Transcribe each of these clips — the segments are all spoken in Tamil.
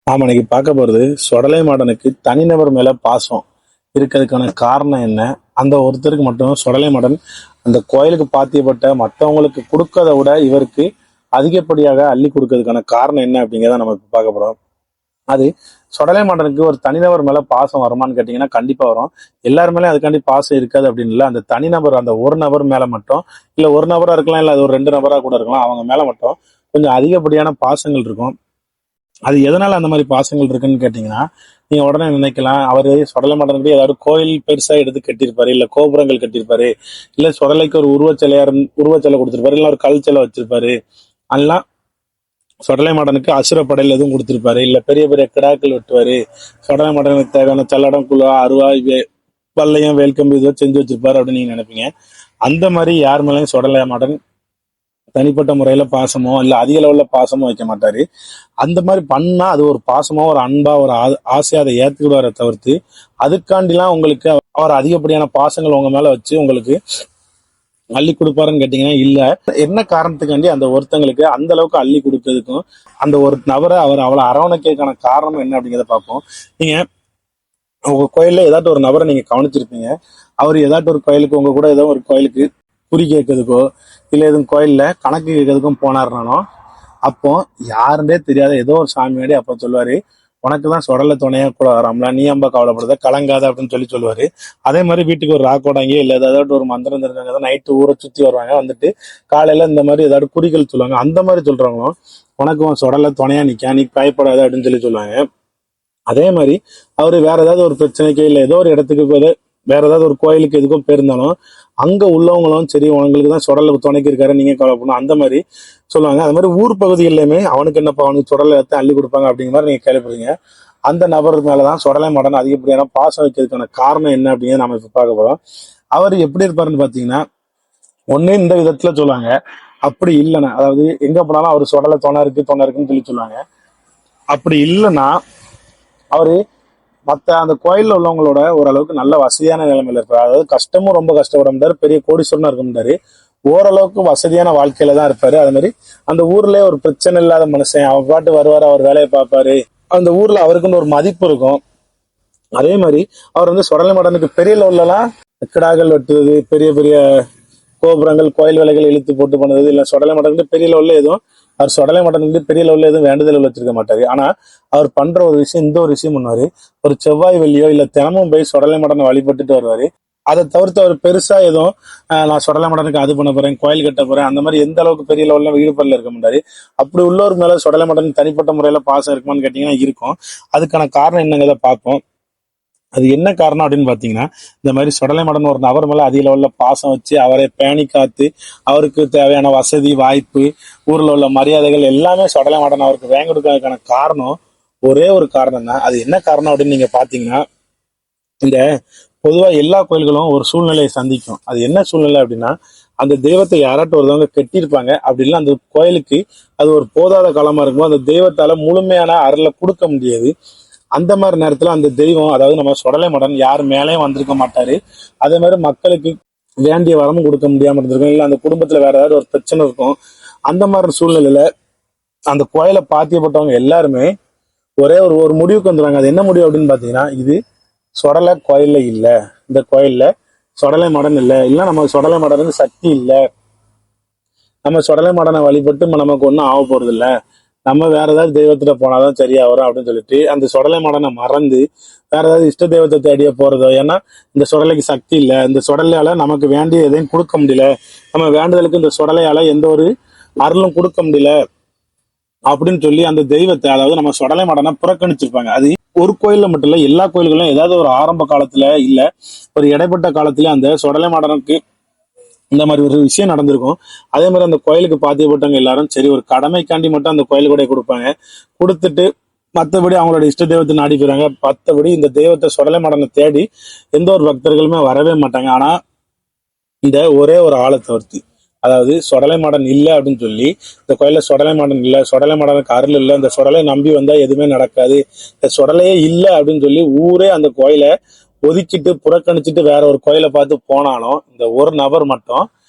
நாம இன்னைக்கு பார்க்க போறது சொடலை மாடனுக்கு தனிநபர் மேல பாசம் இருக்கிறதுக்கான காரணம் என்ன? அந்த ஒருத்தருக்கு மட்டும் சொடலை மாடன் அந்த கோயிலுக்கு பாத்தியப்பட்ட மற்றவங்களுக்கு கொடுக்கறத விட இவருக்கு அதிகப்படியாக அள்ளி கொடுக்கறதுக்கான காரணம் என்ன அப்படிங்கிறத நம்ம இப்ப பார்க்க போறோம். அது சொடலை மாடனுக்கு ஒரு தனிநபர் மேல பாசம் வருமான்னு கேட்டீங்கன்னா கண்டிப்பா வரும். எல்லாரு மேலயும் அதுக்காண்டி பாசம் இருக்காது அப்படின்னு இல்லை. அந்த தனிநபர் அந்த ஒரு நபர் மேல மட்டும், இல்ல ஒரு நபரா இருக்கலாம், இல்ல அது ஒரு ரெண்டு நபரா கூட இருக்கலாம், அவங்க மேல மட்டும் கொஞ்சம் அதிகப்படியான பாசங்கள் இருக்கும். அது எதனால அந்த மாதிரி பாசங்கள் இருக்குன்னு கேட்டீங்கன்னா, நீங்க உடனே நினைக்கலாம், அவரு சொடலை மாடனுக்கு ஏதாவது கோயில் பெருசா எடுத்து கட்டியிருப்பாரு, இல்ல கோபுரங்கள் கட்டியிருப்பாரு, இல்ல சொடலைக்கு ஒரு உருவச்சிலை கொடுத்திருப்பாரு, இல்ல ஒரு கல் சிலை வச்சிருப்பாரு, அதெல்லாம் சொடலை மாடனுக்கு அசுர படையில எதுவும் கொடுத்திருப்பாரு, இல்ல பெரிய பெரிய கிடாக்கள் வெட்டுவாரு, சொடலை மாடனுக்கு தேவையான சல்லடம் குழா அருவா பல்லையும் வேல்கம்பு இதோ செஞ்சு வச்சிருப்பாரு அப்படின்னு நீங்க நினைப்பீங்க. அந்த மாதிரி யார் மேலேயும் சொடலை மாடன் தனிப்பட்ட முறையில பாசமோ இல்ல அதிக லெவல்ல பாசமோ வைக்க மாட்டாரு. அந்த மாதிரி பண்ணா அது ஒரு பாசமா ஒரு அன்பா ஒரு ஆசையா அதை ஏத்துக்கிடுவார தவிர்த்து அதுக்காண்டிலாம் உங்களுக்கு அவர் அதிகப்படியான பாசங்கள் உங்க மேல வச்சு உங்களுக்கு அள்ளி கொடுப்பாருன்னு கேட்டீங்கன்னா இல்ல. என்ன காரணத்துக்காண்டி அந்த ஒருத்தங்களுக்கு அந்த அளவுக்கு அள்ளி கொடுக்கறதுக்கும் அந்த ஒரு நபரை அவர் அவளை அரவணைக்கிறதுக்கான காரணம் என்ன அப்படிங்கிறத பார்ப்போம். நீங்க உங்க கோயில்ல ஏதாட்டும் ஒரு நபரை நீங்க கவனிச்சிருப்பீங்க. அவர் ஏதாட்டும் ஒரு கோயிலுக்கு உங்க கூட ஏதோ ஒரு கோயிலுக்கு குறி கேட்கறதுக்கோ இல்ல எதுவும் கோயில்ல கணக்கு கேட்கறதுக்கும் போனாருனாலும் அப்போ யாருன்னே தெரியாத ஏதோ ஒரு சாமியாடி அப்ப சொல்லுவாரு, உனக்கு தான் சொடல துணையா கூட வராமல, நீ அம்ப கவலைப்படுத கலங்காத அப்படின்னு சொல்லுவாரு. அதே மாதிரி வீட்டுக்கு ஒரு ராக்கோடாங்க இல்ல ஏதாவது ஒரு மந்திரம் தெரிஞ்சவங்க நைட்டு ஊரை சுத்தி வருவாங்க, வந்துட்டு காலையில இந்த மாதிரி ஏதாவது குறிகள் சொல்லுவாங்க. அந்த மாதிரி சொல்றவங்களும் உனக்கு உன் சொடல துணையா நிக்கா, நீ பயப்படாத அப்படின்னு சொல்லுவாங்க. அதே மாதிரி அவரு வேற ஏதாவது ஒரு பிரச்சனைக்கு இல்ல ஏதோ ஒரு இடத்துக்கு வேற ஏதாவது ஒரு கோயிலுக்கு எதுக்கும் போயிருந்தாலும் அங்க உள்ளவங்களும் சரி உங்களுக்கு தான் சொடல துணைக்கு இருக்காரு, நீங்க கவலைப்படணும் அந்த மாதிரி சொல்லுவாங்க. அது மாதிரி ஊர் பகுதிகளிலுமே அவனுக்கு என்னப்பா அவனுக்கு சொடலை எடுத்து அள்ளி கொடுப்பாங்க அப்படிங்கிற மாதிரி நீங்க கேள்விப்படுறீங்க. அந்த நபர் மேலதான் சொடலை மாடன் அதிகப்படியான பாசம் வைக்கிறதுக்கான காரணம் என்ன அப்படிங்கிறத நம்ம இப்ப பார்க்க போறோம். அவர் எப்படி இருப்பாருன்னு பாத்தீங்கன்னா, ஒண்ணு இந்த விதத்துல சொல்லுவாங்க, அப்படி இல்லைன்னா அதாவது எங்க போனாலும் அவர் சொடலை துணை இருக்குன்னு சொல்லுவாங்க. அப்படி இல்லைன்னா அவரு மத்த அந்த கோயில்ல உள்ளவங்களோட ஓரளவுக்கு நல்ல வசதியான நிலைமையில இருப்பாரு. அதாவது கஷ்டமும் ரொம்ப கஷ்டப்பட முடியாது, பெரிய கோடீஸ்வரனா இருக்க முடியாது, ஓரளவுக்கு வசதியான வாழ்க்கையில தான் இருப்பாரு. அது மாதிரி அந்த ஊர்லயே ஒரு பிரச்சனை இல்லாத மனுஷன், அவர் பாட்டு வருவாரு, அவர் வேலையை பார்ப்பாரு, அந்த ஊர்ல அவருக்குன்னு ஒரு மதிப்பு இருக்கும். அதே மாதிரி அவர் வந்து சொடலை மாடனுக்கு பெரிய லெவல்ல எல்லாம் கிடாக்கள் வெட்டுறது, பெரிய பெரிய கோபுரங்கள் கோயில் வேலைகள் இழுத்து போட்டு பண்ணது இல்ல. சொடலை மாடனுக்கு பெரிய லெவல்ல எதுவும் அவர் சொடலை மாடனுக்கு பெரிய லெவல்ல எதுவும் வேண்டுதல் வச்சிருக்க மாட்டாரு. ஆனா அவர் பண்ற ஒரு விஷயம் இந்த ஒரு விஷயம் பண்ணுவாரு. ஒரு செவ்வாய் வெள்ளியோ இல்ல தினமும் போய் சொடலை மாடனை வழிபட்டுட்டு வருவாரு. அதை தவிர்த்து அவர் பெருசா எதுவும் நான் சொடலை மாடனுக்கு அது பண்ண போறேன், கோயில் கட்ட போறேன், அந்த மாதிரி எந்த அளவுக்கு பெரிய லெவல்ல ஈடுபாடுல இருக்க மாட்டாரு. அப்படி உள்ளவர் மேல சொடலை மாடன் தனிப்பட்ட முறையில பாசம் இருக்குமான்னு கேட்டீங்கன்னா இருக்கும். அதுக்கான காரணம் என்னங்கிறத பார்ப்போம். அது என்ன காரணம் அப்படின்னு பாத்தீங்கன்னா, இந்த மாதிரி சொடலை மாடன் ஒரு நபர் மேல அதிக லெவல்ல பாசம் வச்சு அவரை பேணி காத்து அவருக்கு தேவையான வசதி வாய்ப்பு ஊர்ல உள்ள மரியாதைகள் எல்லாமே சொடலை மாடன் அவருக்கு வாங்கி கொடுக்கறதுக்கான காரணம் ஒரே ஒரு காரணம் தான். அது என்ன காரணம் அப்படின்னு நீங்க பாத்தீங்கன்னா, இந்த பொதுவா எல்லா கோயில்களும் ஒரு சூழ்நிலையை சந்திக்கும். அது என்ன சூழ்நிலை அப்படின்னா, அந்த தெய்வத்தை யாராட்டும் ஒருத்தவங்க கட்டியிருப்பாங்க. அப்படி இல்லை அந்த கோயிலுக்கு அது ஒரு போதாத காலமா இருக்கும்போது அந்த தெய்வத்தால முழுமையான அருளை கொடுக்க முடியாது. அந்த மாதிரி நேரத்துல அந்த தெய்வம் அதாவது நம்ம சொடலை மாடன் யார் மேலேயும் வந்திருக்க மாட்டாரு. அதே மாதிரி மக்களுக்கு வேண்டிய வரமும் கொடுக்க முடியாம இருந்திருக்கும், இல்ல அந்த குடும்பத்துல வேற ஏதாவது ஒரு பிரச்சனை இருக்கும். அந்த மாதிரி சூழ்நிலையில அந்த கோயிலை பாத்தியப்பட்டவங்க எல்லாருமே ஒரே ஒரு ஒரு முடிவுக்கு வந்துடுறாங்க. அது என்ன முடிவு அப்படின்னு பாத்தீங்கன்னா, இது சொடலை கோயில்ல இல்ல, இந்த கோயில்ல சொடலை மாடன் இல்ல நம்ம சொடலை மாடனுக்கு சக்தி இல்ல, நம்ம சொடலை மாடனை வழிபட்டு நமக்கு ஒன்றும் ஆக போறது இல்ல, நம்ம வேற ஏதாவது தெய்வத்திட்ட போனாதான் சரியா வரும் அப்படின்னு சொல்லிட்டு அந்த சொடலை மாடனை மறந்து வேற ஏதாவது இஷ்ட தெய்வத்தை தேடிய போறதோ. ஏன்னா இந்த சொடலைக்கு சக்தி இல்ல, இந்த சொடலையால நமக்கு வேண்டிய எதையும் கொடுக்க முடியல, நம்ம வேண்டுதலுக்கு இந்த சொடலையால எந்த ஒரு அருளும் கொடுக்க முடியல அப்படின்னு சொல்லி அந்த தெய்வத்தை அதாவது நம்ம சொடலை மாடனை புறக்கணிச்சிருப்பாங்க. அது ஒரு கோயில்ல மட்டும் இல்ல, எல்லா கோயில்களும் ஏதாவது ஒரு ஆரம்ப காலத்துல இல்ல ஒரு இடைப்பட்ட காலத்துல அந்த சொடலை மாடனுக்கு இந்த மாதிரி ஒரு விஷயம் நடந்திருக்கும். அதே மாதிரி அந்த கோயிலுக்கு பாத்தியப்பட்டவங்க எல்லாரும் சரி ஒரு கடமைக்காண்டி மட்டும் அந்த கோயிலு கூட கொடுப்பாங்க. கொடுத்துட்டு மற்றபடி அவங்களோட இஷ்ட தெய்வத்தை நாடி போயிறாங்க. மற்றபடி இந்த தெய்வத்தை சொடலை மாடனை தேடி எந்த ஒரு பக்தர்களுமே வரவே மாட்டாங்க. ஆனா இந்த ஒரே ஒரு ஆளை தவிர்த்து அதாவது சொடலை மாடன் இல்லை அப்படின்னு சொல்லி இந்த கோயில சொடலை மாடன் இல்லை, சொடலை மாடனுக்கு அருள் இல்லை, இந்த சொடலை நம்பி வந்தா எதுவுமே நடக்காது, இந்த சொடலையே இல்லை அப்படின்னு சொல்லி ஊரே அந்த கோயிலை ஒதுக்கிட்டு புறக்கணிச்சுட்டு வேற ஒரு கோயிலை பார்த்து போனாலும் இந்த ஒரு நபர் மட்டும்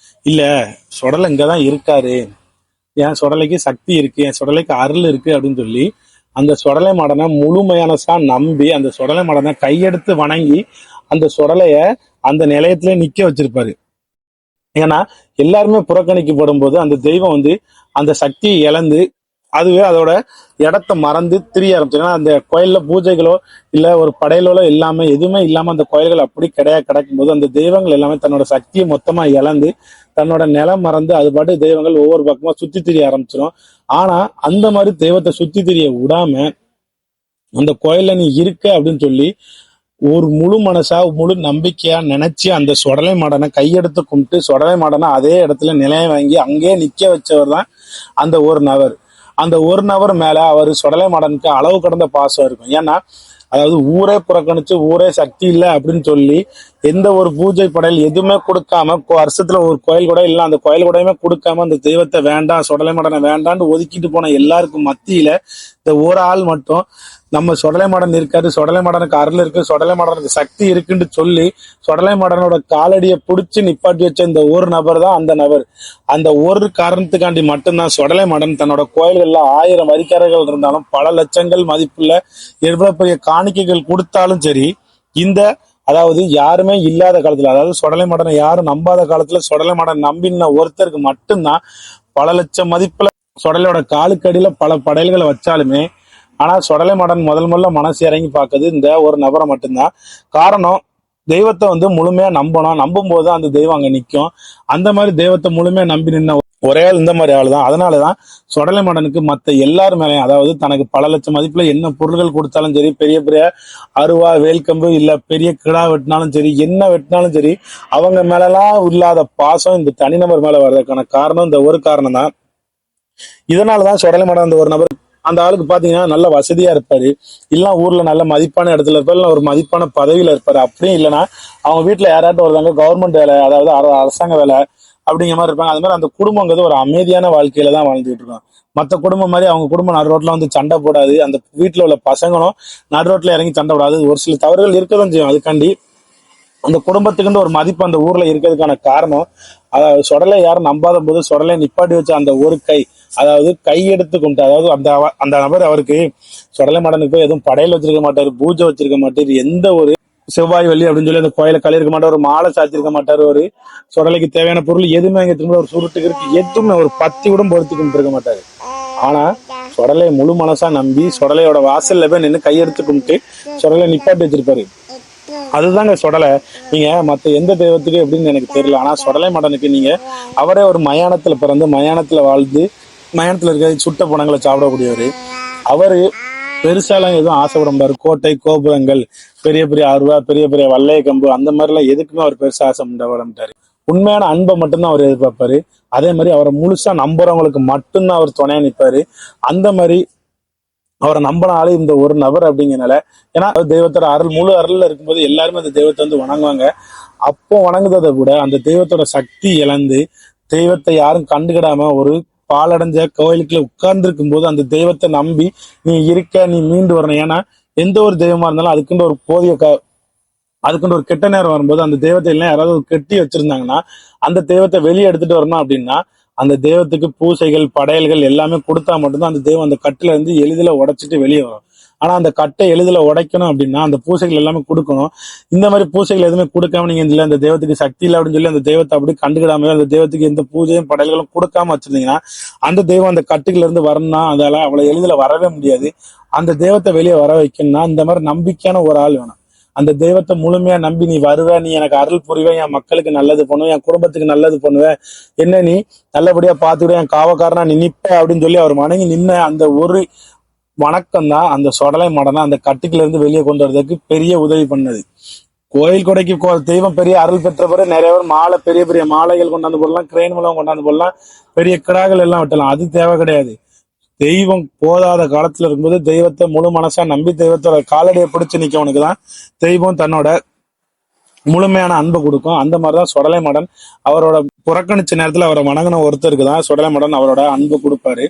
இல்ல சொடலை இங்கதான் இருக்காரு, என் சொடலைக்கு சக்தி இருக்கு, என் சொடலைக்கு அருள் இருக்கு அப்படின்னு சொல்லி அந்த சுடலை மாடனை முழுமையானசா நம்பி அந்த சுடலை மாடனை கையெடுத்து வணங்கி அந்த சுடலைய அந்த நிலையத்திலே நிக்க வச்சிருப்பாரு. ஏன்னா எல்லாருமே புறக்கணிக்கப்படும் போது அந்த தெய்வம் அந்த சக்தியை இழந்து அதுவே அதோட இடத்த மறந்து திரிய ஆரம்பிச்சு. ஏன்னா அந்த கோயில்ல பூஜைகளோ இல்ல ஒரு படையலோ இல்லாம எதுவுமே இல்லாம அந்த கோயில்கள் அப்படி கிடக்கும் போது அந்த தெய்வங்கள் எல்லாமே தன்னோட சக்தியை மொத்தமா இழந்து தன்னோட நிலம் மறந்து அது பாட்டு தெய்வங்கள் ஒவ்வொரு பக்கமா சுத்தி திரிய ஆரம்பிச்சிடும். ஆனா அந்த மாதிரி தெய்வத்தை சுத்தி திரிய விடாம அந்த கோயில்ல நீ இருக்க அப்படின்னு சொல்லி ஒரு முழு மனசா முழு நம்பிக்கையா நினைச்சு அந்த சுடலை மாடனை கையெடுத்து கும்பிட்டு சுடலை மாடனை அதே இடத்துல நிலைய வாங்கி அங்கேயே நிக்க வச்சவர் தான் அந்த ஒரு நபர். அந்த ஒரு நபர் மேல அவர் சுடலை மாடனுக்கு அளவு கடந்த பாசம் இருக்கும். ஏன்னா அதாவது ஊரே புறக்கணிச்சு ஊரே சக்தி இல்லை அப்படின்னு சொல்லி எந்த ஒரு பூஜை படையல் எதுவுமே கொடுக்காம வருஷத்துல ஒரு கோயில் கூட இல்லை அந்த கோயில் கூடயுமே கொடுக்காம அந்த தெய்வத்தை வேண்டாம் சுடலை மாடனை வேண்டான்னு ஒதுக்கிட்டு போன எல்லாருக்கும் மத்தியில இந்த ஒரு ஆள் மட்டும் நம்ம சுடலை மாடன் இருக்காரு, சுடலை மாடனுக்கு அருள் இருக்கு, சுடலை மாடனுக்கு சக்தி இருக்குன்னு சொல்லி சுடலை மாடனோட காலடியை பிடிச்சி நிப்பாட்டி வச்ச இந்த ஒரு நபர் தான் அந்த நபர். அந்த ஒரு காரணத்துக்காண்டி மட்டும்தான் சுடலை மாடன் தன்னோட கோயில்கள்ல 1000 வரிக்காரர்கள் இருந்தாலும் பல லட்சங்கள் மதிப்புள்ள எவ்வளவு பெரிய காணிக்கைகள் கொடுத்தாலும் சரி அதாவது யாருமே இல்லாத காலத்துல அதாவது சுடலை மாடனை யாரும் நம்பாத காலத்துல சுடலை மாடன் நம்பின ஒருத்தருக்கு மட்டும்தான் பல லட்சம் மதிப்புல சுடலையோட காலுக்கடியில பல படையல்களை வச்சாலுமே ஆனா சுடலை மாடன் முதல்ல மனசு இறங்கி பார்க்குது இந்த ஒரு நபரை மட்டும்தான். காரணம் தெய்வத்தை முழுமையா நம்பும் போது அந்த தெய்வம் அங்க நிற்கும். அந்த மாதிரி தெய்வத்தை முழுமையா நம்பி நின்ன ஒரே ஆள் இந்த மாதிரி ஆள் தான். அதனாலதான் சுடலை மாடனுக்கு மத்த எல்லாரும் மேலேயும் அதாவது தனக்கு பல லட்சம் மதிப்புல என்ன பொருள்கள் கொடுத்தாலும் சரி பெரிய பெரிய அருவா வேல்கம்பு இல்ல பெரிய கிடா வெட்டினாலும் சரி என்ன வெட்டினாலும் சரி அவங்க மேலெல்லாம் இல்லாத பாசம் இந்த தனிநபர் மேல வர்றதுக்கான காரணம் இந்த ஒரு காரணம் தான். இதனாலதான் சுடலை மாடன் அந்த ஒரு நபர் அந்த ஆளுக்கு பாத்தீங்கன்னா நல்ல வசதியா இருப்பாரு, இல்ல ஊர்ல நல்ல மதிப்பான இடத்துல இருப்பாரு, இல்ல ஒரு மதிப்பான பதவியில இருப்பாரு. அப்படியும் இல்லைன்னா அவங்க வீட்டுல யாராட்டும் வருவாங்க கவர்மெண்ட் வேலை அதாவது அரசாங்க வேலை அப்படிங்கிற மாதிரி இருப்பாங்க. அது மாதிரி அந்த குடும்பங்கிறது ஒரு அமைதியான வாழ்க்கையில தான் வாழ்ந்துட்டு இருக்கோம். மற்ற குடும்பம் மாதிரி அவங்க குடும்பம் நடு ரோட்ல சண்டை போடாது, அந்த வீட்டுல உள்ள பசங்களும் நடு ரோட்ல இறங்கி சண்டை போடாது. ஒரு சில தவறுகள் இருக்கதான் செய்யும். அதுக்காண்டி அந்த குடும்பத்துக்குன்னு ஒரு மதிப்பு அந்த ஊர்ல இருக்கிறதுக்கான காரணம் அதாவது சுடலை யாரும் நம்பாத போது சுடலை நிப்பாட்டி வச்ச அந்த ஒரு கை அதாவது கையெடுத்து கும்பிட்டு அதாவது அந்த நபர் அவருக்கு சுடலை மாடனுக்கு போய் எதுவும் படையல் வச்சிருக்க மாட்டாரு, பூஜை வச்சிருக்க மாட்டாரு, எந்த ஒரு செவ்வாய் வெள்ளி அப்படின்னு சொல்லி அந்த கோயிலை கழியிருக்க மாட்டார், ஒரு மாலை சாத்திருக்க மாட்டாரு, ஒரு சுடலைக்கு தேவையான பொருள் எதுவுமே அங்க திரும்ப ஒரு சுருட்டுக்கு இருக்கு எதுவுமே ஒரு பத்தி கூட பொறுத்து கும்பிட்டு இருக்க மாட்டாரு. ஆனா சுடலை முழு மனசா நம்பி சுடலையோட வாசல்ல போய் நின்று கையெடுத்து கும்பிட்டு சுடலை நிப்பாட்டி வச்சிருப்பாரு. அதுதாங்க சுடலை. நீங்க மத்த எந்த தெய்வத்துக்கு எப்படின்னு எனக்கு தெரியல, ஆனா சுடலை மாடனுக்கு நீங்க அவரே ஒரு மயானத்துல பிறந்து மயானத்துல வாழ்ந்து மயானத்துல இருக்க சுட்ட பணங்களை சாப்பிடக்கூடியவர். அவரு பெருசாலாம் எதுவும் ஆசைப்பட மாட்டாரு. கோட்டை கோபுரங்கள் பெரிய பெரிய அருவா பெரிய பெரிய வல்லைய கம்பு அந்த மாதிரிலாம் எதுக்குமே அவர் பெருசா ஆசைப்பட மாட்டாரு. உண்மையான அன்பை மட்டும்தான் அவர் எதிர்பார்ப்பாரு. அதே மாதிரி அவரை முழுசா நம்புறவங்களுக்கு மட்டும்தான் அவர் துணையா நிற்பாரு. அந்த மாதிரி அவரை நம்பினாலும் இந்த ஒரு நபர் அப்படிங்கிறனால ஏன்னா தெய்வத்தோட அருள் முழு அருள்ல இருக்கும்போது எல்லாருமே அந்த தெய்வத்தை வணங்குவாங்க. அப்போ வணங்குறதை விட அந்த தெய்வத்தோட சக்தி இழந்து தெய்வத்தை யாரும் கண்டுக்கிடாம ஒரு பாலடைஞ்ச கோயிலுக்குள்ள உட்கார்ந்து இருக்கும் போது அந்த தெய்வத்தை நம்பி நீ இருக்க நீ மீண்டு வரணும். ஏன்னா எந்த ஒரு தெய்வமா இருந்தாலும் அதுக்குன்னு ஒரு அதுக்குன்னு ஒரு கெட்ட நேரம் வரும்போது அந்த தெய்வத்தை எல்லாம் யாராவது கெட்டி வச்சிருந்தாங்கன்னா அந்த தெய்வத்தை வெளியே எடுத்துட்டு வரணும் அப்படின்னா அந்த தெய்வத்துக்கு பூசைகள் படையல்கள் எல்லாமே கொடுத்தா மட்டும்தான் அந்த தெய்வம் அந்த கட்டுல இருந்து எளிதில் உடைச்சிட்டு வெளியே வரும். ஆனா அந்த கட்டை எளிதில் உடைக்கணும் அப்படின்னா அந்த பூசைகள் எல்லாமே கொடுக்கணும். இந்த மாதிரி பூசைகள் எதுவுமே கொடுக்காம நீங்க இல்லை அந்த தெய்வத்துக்கு சக்தி இல்லை அப்படின்னு சொல்லி அந்த தெய்வத்தை அப்படி கண்டுக்கிடாம அந்த தெய்வத்துக்கு எந்த பூஜையும் படையல்களும் கொடுக்காம வச்சிருந்தீங்கன்னா அந்த தெய்வம் அந்த கட்டுக்குள்ள இருந்து வரணும்னா அதால அவ்வளவு எளிதில் வரவே முடியாது. அந்த தெய்வத்தை வெளியே வர வைக்கணும்னா இந்த மாதிரி நம்பிக்கையான ஒரு ஆள் வேணும். அந்த தெய்வத்தை முழுமையா நம்பி நீ வருவ, நீ எனக்கு அருள் புரிவேன், என் மக்களுக்கு நல்லது பண்ணுவேன், என் குடும்பத்துக்கு நல்லது பண்ணுவேன், என்ன நீ நல்லபடியா பாத்துக்கிட என் காவக்காரனா நீ நிப்ப அப்படின்னு சொல்லி அவர் வணங்கி நின்ன அந்த ஒரு வணக்கம் தான் அந்த சுடலை மாடனை அந்த கட்டுக்குள்ள இருந்து வெளியே கொண்டு வரதுக்கு பெரிய உதவி பண்ணது. கோயில் கொடைக்கு தெய்வம் பெரிய அருள் பெற்ற பிறகு நிறைய பேர் மாலை பெரிய பெரிய மாலைகள் கொண்டாந்து போடலாம், கிரேன் மூலம் கொண்டாந்து போடலாம், பெரிய கிடாக்கள் எல்லாம் வெட்டலாம். அது தேவை கிடையாது. தெய்வம் போதாத காலத்துல இருக்கும்போது தெய்வத்தை முழு மனசா நம்பி தெய்வத்தோட காலடியை பிடிச்சு நிக்கவனுக்கு தான் தெய்வம் தன்னோட முழுமையான அன்பை கொடுக்கும். அந்த மாதிரிதான் சுடலை மாடன் அவரோட புறக்கணிச்ச நேரத்துல அவரை வணங்கின ஒருத்தருக்கு தான் சுடலை மாடன் அவரோட அன்பு கொடுப்பாரு.